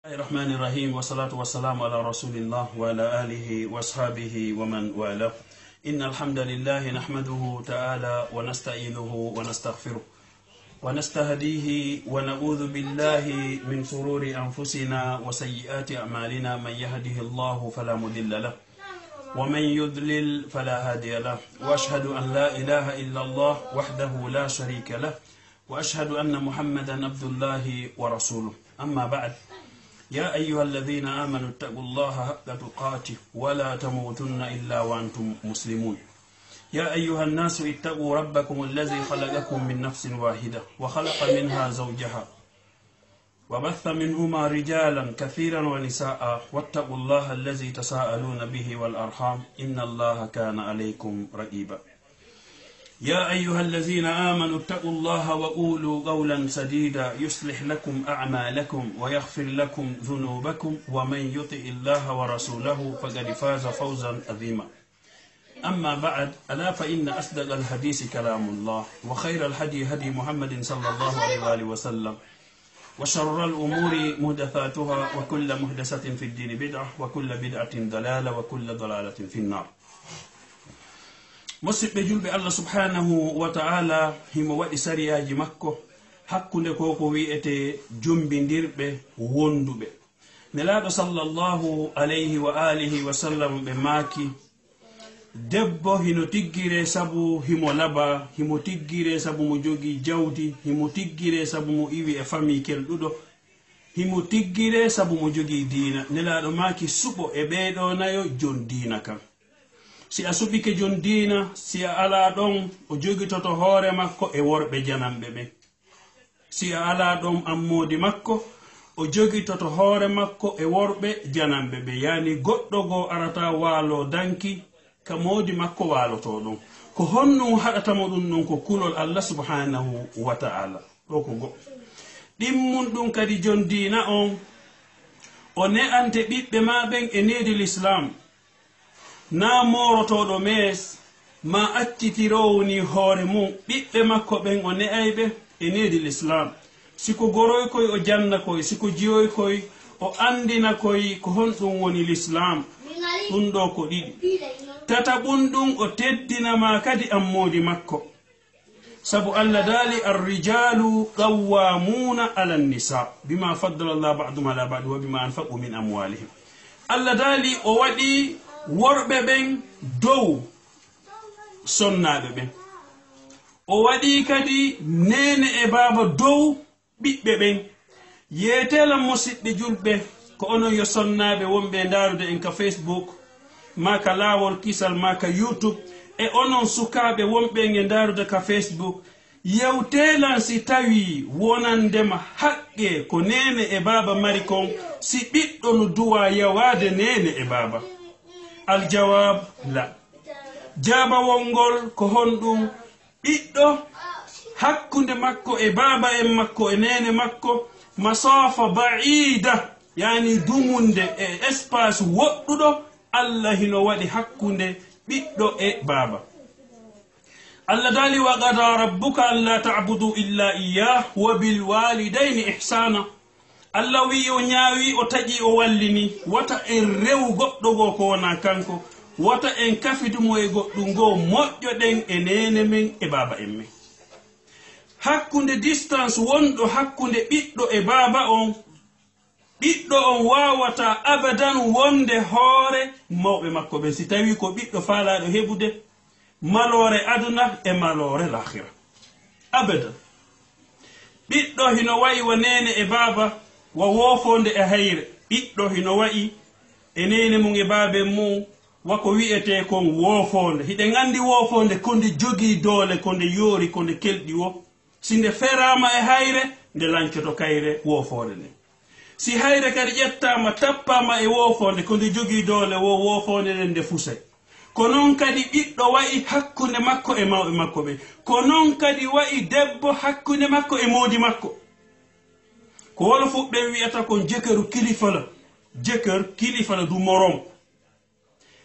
الرحمن الرحيم والصلاة والسلام على رسول الله وعلى آله وأصحابه ومن والاه. إن الحمد لله نحمده تعالى ونستعينه ونستغفره ونستهديه ونعوذ بالله من شرور أنفسنا وسيئات أعمالنا. من يهده الله فلا مضل له ومن يضلل فلا هادي له، وأشهد أن لا إله إلا الله وحده لا شريك له، وأشهد أن محمدا عبد الله ورسوله. أما بعد، يا أيها الذين آمنوا اتقوا الله حق تقاته ولا تموتن إلا وأنتم مسلمون. يا أيها الناس اتقوا ربكم الذي خلقكم من نفس واحدة وخلق منها زوجها وبث منهما رجالا كثيرا ونساء، واتقوا الله الذي تساءلون به والأرحام إن الله كان عليكم رقيبا. يا أيها الذين آمنوا اتقوا الله وقولوا قولا سديدا يصلح لكم أعمالكم ويغفر لكم ذنوبكم، ومن يطع الله ورسوله فقد فاز فوزا عظيما. أما بعد، ألا فإن أصدق الحديث كلام الله، وخير الهدي هدي محمد صلى الله عليه وآله وسلم، وشر الأمور محدثاتها، وكل محدثة في الدين بدعة، وكل بدعة ضلالة، وكل ضلالة في النار. musidɓe julɓe Allah subhanahu wa ta'ala himo waɗi sariyaji makko hakkunde ko wi'ete jombindirɓe wonduɓe. nelaɗo sallallahu alayhi wa alihi wa sallam ɓe maaki debbo hino tiggire sabu himo laba, himo tiggire sabu mo jogi jawdi, himo tiggire sabu mo iwi e famille kelɗuɗo, himo tiggire sabu mo jogi diina. nelaɗo maaki suɓo e ɓeɗo nayo jon diina kam. si a suɓike jon diina, si a ala ɗon o jogitoto hoore makko e worɓe janamɓe ɓen. si a ala ɗon ammodi makko o jogitoto hoore makko e worɓe janamɓe ɓe, yani goɗɗo go arata waalo danki ka modi makko waaloto ɗon. ko honnum haɗatamo ɗum ɗon ko kulol Allah subhanahu wa ta'ala. ɗo ko goɗɗo ɗimmun ɗum kadi jon diina on o ne'ante ɓiɓɓe ma ɓen e nedi l'islam, na morotoɗo mees ma accitirowni hoore mum. ɓiɓɓe makko ɓen o ne'ayɓe e nedi l'islam. siko goroy koy o janna koy, siko jiyoy koy o andina koy ko honɗum woni l'islam. ɗum ɗo ko ɗiɗi. tataɓum ɗum o teddinama kadi ammodi makko, sabu Allah daali arrijalu qawwamuna ala nisa bima faddala Allah ba'dum ala ba'd wa bima anfaqu min amwalihim. Allah daali o waɗi worɓe ɓen dow sonnaɓe ɓen, o waɗi kadi nene e baba dow ɓiɓɓe ɓen. yeetelam musidɓe julɓe ko onon yo sonnaɓe wonɓe darude en ka Facebook, ma ka lawol kisal, ma ka YouTube, e onon sukaɓe wonɓe e darude ka Facebook, yewtelan si tawi wonandema haqqe ko nene e baba mari kon, si ɓiɗɗo no duwa yawade nene e baba. aljawab la. jabawol ngol ko honɗum ɓiɗɗo hakkunde makko e baba en makko e nene makko masafa ba'ida, yani dumunde e espace woɗɗuɗo Allah hino waɗi hakkunde ɓiɗɗo e baba. Allah dali wa qada rabbuka alla ta'budu illa iyyah wa bil walidayni ihsana. Allah wi o ñaawi o taƴi o wallini, wata en rew goɗɗo go ko wona kanko, wata en kafidumo e goɗɗum go moƴƴoɗen e nene men e baba en men. hakkunde distance wonɗo hakkunde ɓiɗɗo e baba on, ɓiɗɗo on wawata abadan wonde hoore mawɓe makko ɓen, si tawi ko ɓiɗɗo faalaɗo heɓude malore aduna e malore lahira. abadan ɓiɗɗo hino wayi wa nene e baba wa wofonde e hayre. ɓiɗɗo hino wayi e nene mum e baabe mum wako wi'ete kon wofonde. hiɗen andi wofonde konde jogi doole, konde yoori, konde kelɗi wo. si nde ferama e hayre nde lancoto kayre wofonde nde. si hayre kadi ƴettama tappama e wofonde konde jogi doole wo wofonde nden nde fusay. ko noon kadi ɓiɗɗo wayi hakkunde makko e mawɓe makko ɓe. ko noon kadi wayi debbo hakkunde makko e moodi makko. ko wala fuɓɓe wi'ata kon jëkkëru kilifala. jëkkër kilifala du morom.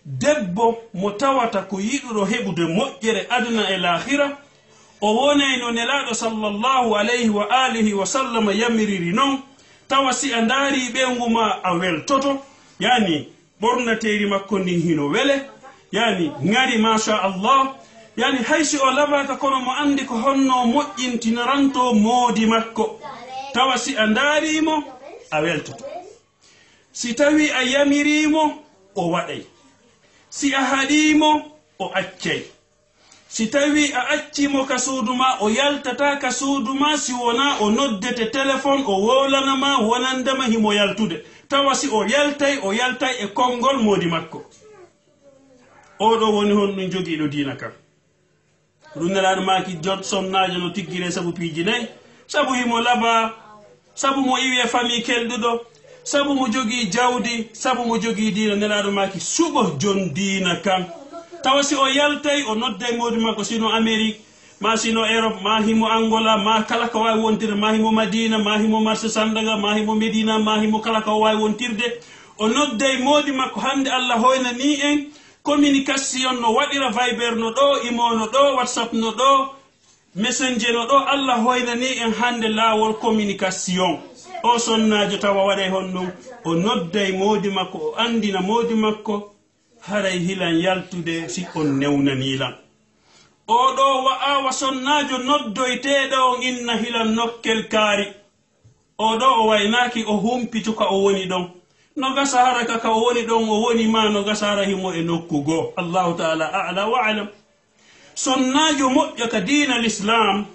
debbo mo tawata ko yiɗuɗo heɓude moƴƴere aduna e lahira, o wonay no nelaɗo sallallahu alayhi wa alihi wa sallam yamiriri noon tawa si a ndaari ɓeyngu ma a weltoto yani ɓornateeri makko ndin hino wele yani ngari machallah yani haysi o labaka kono mo andi ko honno moƴƴintinaranto moodi makko tawa si a ndaarimo a weltoto si tawi a yamirimo o waɗay si a haɗimo o accay si tawi a accimo ka suudu ma o yaltata ka suudu ma si wona o noddete téléphone o wowlanama wonandema himo yaltude tawa si o yaltay e konngol moodi makko oɗo woni hon ɗum jogiiɗo diina kam ɗum nelaɗo maki sonnajo no tiggire sabu piiji nayyi sabu himo laba sabu mo iwi e famille kelɗuɗo sabu mo jogii jawdi sabu mo jogii diina nelaɗo maki suɓo jon diina kam tawa si o yaltay o nodday moodi makko sino amérique ma sino europe ma himo angola ma kala ko wawi wontirde ma himo madina ma himo marché sandaga ma himo médina ma himo kala ko wawi wontirde o nodday moodi makko hande allah hoyna ni en communication no waɗira viber no ɗo imo no ɗo whatsapp no ɗo messenger no ɗo allah hoyna ni en hande laawol communication o sonnajo tawa waɗay hon ɗum o nodday moodi makko o andina moodi makko haray hilan yaltude si on newnanilan oɗo wa'awa sonnajo noddoyteɗo on inna hilan nokkel kaari oɗo o waynaki o humpitu ka o woni ɗon no gasa hara ka o woni ɗon o woni ma no gasa hara himo e nokku goo allahu taala a'la wa alam sonnajo moƴƴo ka diina l'islam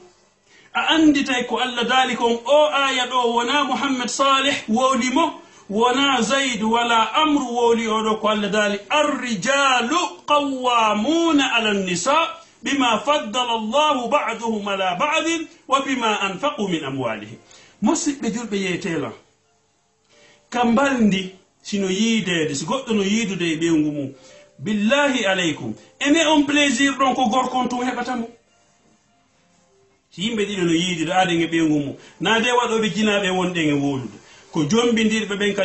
a anditay ko allah daali kon o aya ɗo wona muhammad salih wowlimo wona zayd wala amru wowli oɗo ko allah daali arrijalu qawwamuna ala nnisa bima faddala allahu ba'duhum ala ba'din wa bima anfaqu min amwalihim musidɓe julɓe yeetela kambalndi sino yiidede si goɗɗo no yiidude e ɓeyngu mum billahi aleykum ene on plaisir ɗon ko gorkon tum heɓatamo si yimɓe ɗiɗo no yiidide aden e ɓeyngu mum naade waɗoɓe jinaɓe wonɗen e wolude ko jombindirɓe ɓen ka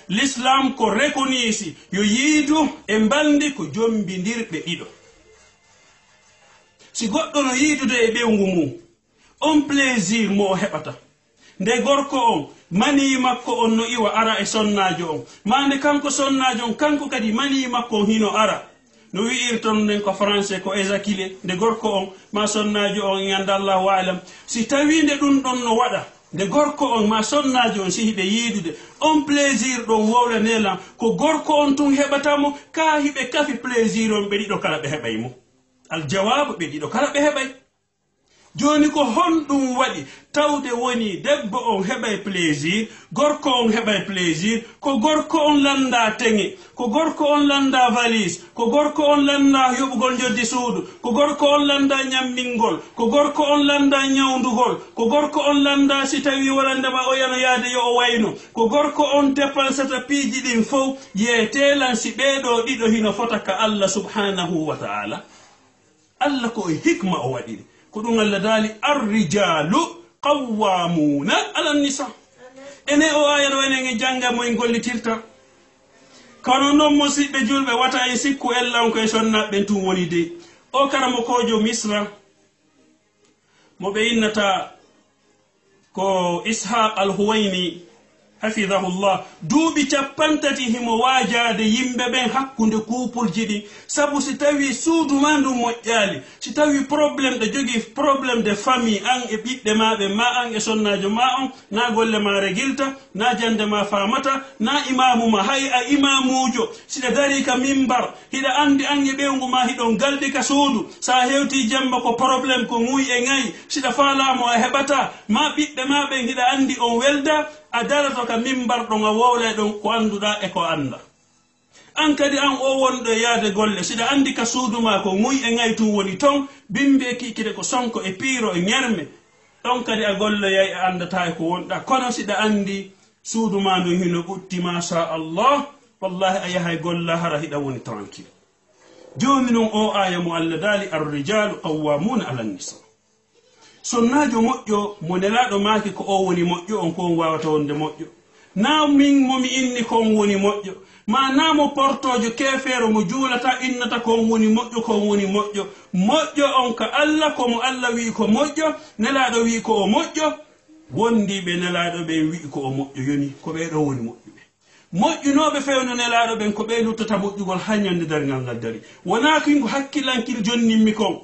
l'islam ko reconisi yo yiidu e mbaldi ko jombindirɓe ɗiɗo si goɗɗo no yiidude e ɓeyngu mum on plaisir mo o heɓata nde gorko on mani makko on no iwa ara e sonnajo on ma nde kanko sonnajo on kanko kadi mani makko on hino ara no wi'irton nden ko français ko éjaculé nde gorko on ma sonnajo on ganda allahu alam si tawi nde ɗum ɗon no waɗa nde gorko on ma sonnajo on sihiɓe yiidude on plaisir ɗon wowlanelan ko gorko on tun heɓatamo ka hiɓe kafi plaisir on ɓe ɗiɗo kala ɓe heɓay mo aljawabu ɓe ɗiɗo kala ɓe heɓay joni ko honɗum waɗi tawde woni debbo on heɓay plaisir gorko on heɓay plaisir ko gorko on landa teŋe ko gorko on landa valise ko gorko on landa yoɓugol joddi suudu ko gorko on landa ñammingol ko gorko on landa ñawdugol ko gorko on landa si tawi walandema o yana yaade yo o wayno ko gorko on dépensata piiji ɗin fof yeetelan si ɓeeɗo ɗiɗo hino fota ka allah subhanahu wa taala allah ko e hikma o waɗiri ko ɗum allah daali arrijalu qawwamuna ala nisa ene o aya ɗo enen e janga moye gollitirta kono noon musidɓe julɓe wata e sikku ellanko e sonnaɓe tum woni de o karamo kojo misra mo ɓe innata ko ishaq al-huwayni hafidahullah duuɓi 50 himo waajade yimɓe ɓen hakkunde kuupulji ɗin sabu si tawi suudu ma ndu moƴƴaali si tawi probléme ɗe jogii probléme de famille an e ɓiɓɓe maɓe ma an e sonnajo ma on na golle ma regilta na jande ma famata na imamu ma hay a imamujo siɗa dari ka mimbar hiɗa andi an e ɓewngu ma hiɗon galdi ka suudu sa hewti jemma ko probléme ko ŋuy e ŋayi siɗa faalamo a heɓata ma ɓiɓɓe maɓen hiɗa andi on welda a darato ka mimbar ɗon a wowlay ɗon ko annduɗa e ko anda an kadi an o wonɗo e yaade golle siɗa andi ka suudu ma ko ŋuy e ŋay tum woni ton bimbi e kikide ko sonko e piiro e ñerme ɗon kadi a golloyay e andata e ko wonɗa kono siɗa andi suudu ma ndun hino ɓutti machallah wallahi a yahay golla hara hiɗa woni tranquille joni noon o aya mo allah daali arrijalu qawwamuna ala nisa sonnajo moƴƴo mo nelaɗo maaki ko o woni moƴƴo on kon wawata wonde moƴƴo na min momi inni kon woni moƴƴo ma namo portojo kefeero mo juulata innata kon woni moƴƴo kon woni moƴƴo on ka allah komo allah wi ko moƴƴo nelaɗo wi ko o moƴƴo wondiɓe nelaɗo ɓen wi'i ko o moƴƴo yoni ko ɓeɗo woni moƴƴuɓe moƴƴunoɓe fewno nelaɗo ɓen ko ɓe luttata moƴƴugol hañande dargal ngal dari wona kingo hakkillankil jonninmi kon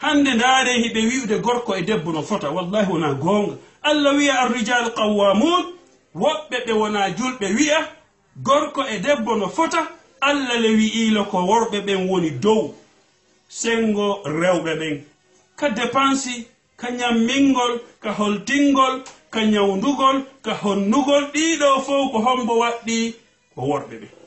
hande ndaaren hiɓe wi'ude gorko e debbo no fota wallahi wona gonga allah wiya arrijalu qawwamun woɓɓe ɓe wona julɓe wi'a gorko e debbo no fota allah le wi'ilo ko worɓe ɓen woni dow sengo rewɓe ɓen ka dépensi ka ñammingol ka holtingol ka ñawndugol ka honnugol ɗiɗo fof ko hombo waɗɗi ko worɓe ɓen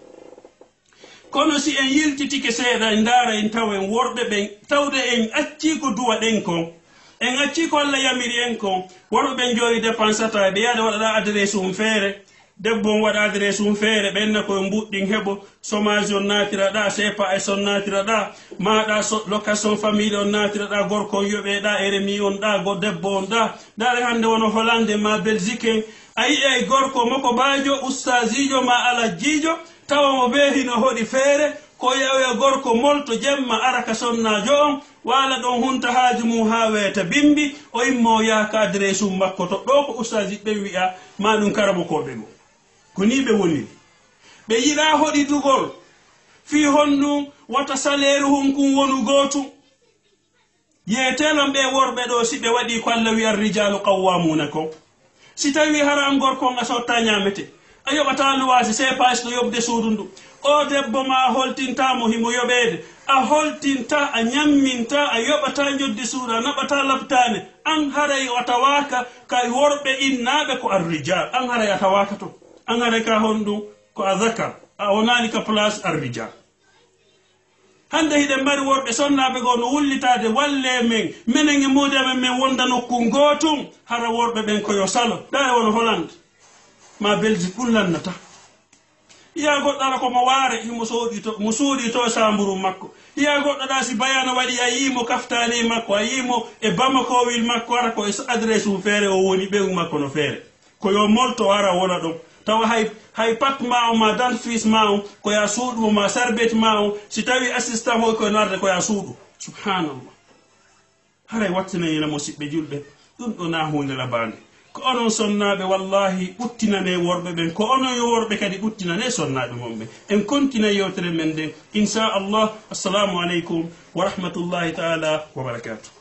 kono si en yiltitike seeɗa en ndaara en tawa en worɓe ɓen tawde en acci ko duwa ɗen kon en acci ko allah yamiri en kon worɓe ɓen joni dépensata ɓe yaade waɗaɗa adresse um feere debbo on waɗa adresse um feere ɓenna koye mbuɗɗin heɓo chômage on natiraɗa CPS on natiraɗa maɗa location famille on natiraɗa gorko on yoɓeɗa RMI on ɗa go debbo on ɗa ndaare hande wono Hollande ma Belgique en a yi'ay gorko mako bajo ustazijo ma alajjijo tawa mo beehino hoɗi feere ko yawoya gorko molto jemma ara ka sonnajo on wala ɗon hunta haaju mum ha weeta bimbi o immo yaaka adresse um makko to ɗo ko ustaji ɓen wi'a ma ɗum karamo koɓe go ko ni ɓe woniri ɓe yiɗa hoɗitugol fi honɗum wata salaire hunkun wonu gootum yeetelon ɓe worɓe ɗo si ɓe waɗi ko allah wi'a rijalu qawwamuna kon si tawi haran gorkon a sotta ñamete a yoɓata luwasi CPS no yoɓde suudu ndu o debbo ma a holtintamo himo yoɓede a holtinta a ñamminta a yoɓata joddi suudu a naɓata labtane an haray a tawaka kay worɓe innaɓe ko arrijal an haray a tawaka to an haray ka honɗum ko a zakar a wonani ka place arrijal hande hiɗen mari worɓe sonnaɓe go no wullitade walle men minen e mudamen men wonda nokku gotum hara worɓe ɓen koyo salo ɗa wono Hollande ma Belgique ɗum lannata hiya goɗɗo ara komo waare himo suuɗi to samburu makko hiya goɗɗo ɗa si bayano waɗi a yimo kaftani makko a yimo e Bamakowil makko ara ko adresse um feere o woni ɓewu makko no feere koyo molto ara wona ɗon tawa hay pat ma o ma dentifrice ma o koya suuɗu ma sarbet ma o si tawi assistant hoy koye narde koya suuɗu subhanallah haray wattinayina musidɓe julɓe ɗum ɗo na hunde labande ko onon sonnaɓe wallahi ɓuttinane worɓe ɓen ko onon yo worɓe kadi ɓuttinane sonnaɓe mon ɓe en continue yewtere men nden inchallah assalamu aleykum wa rahmatullahi taala wa barakatuh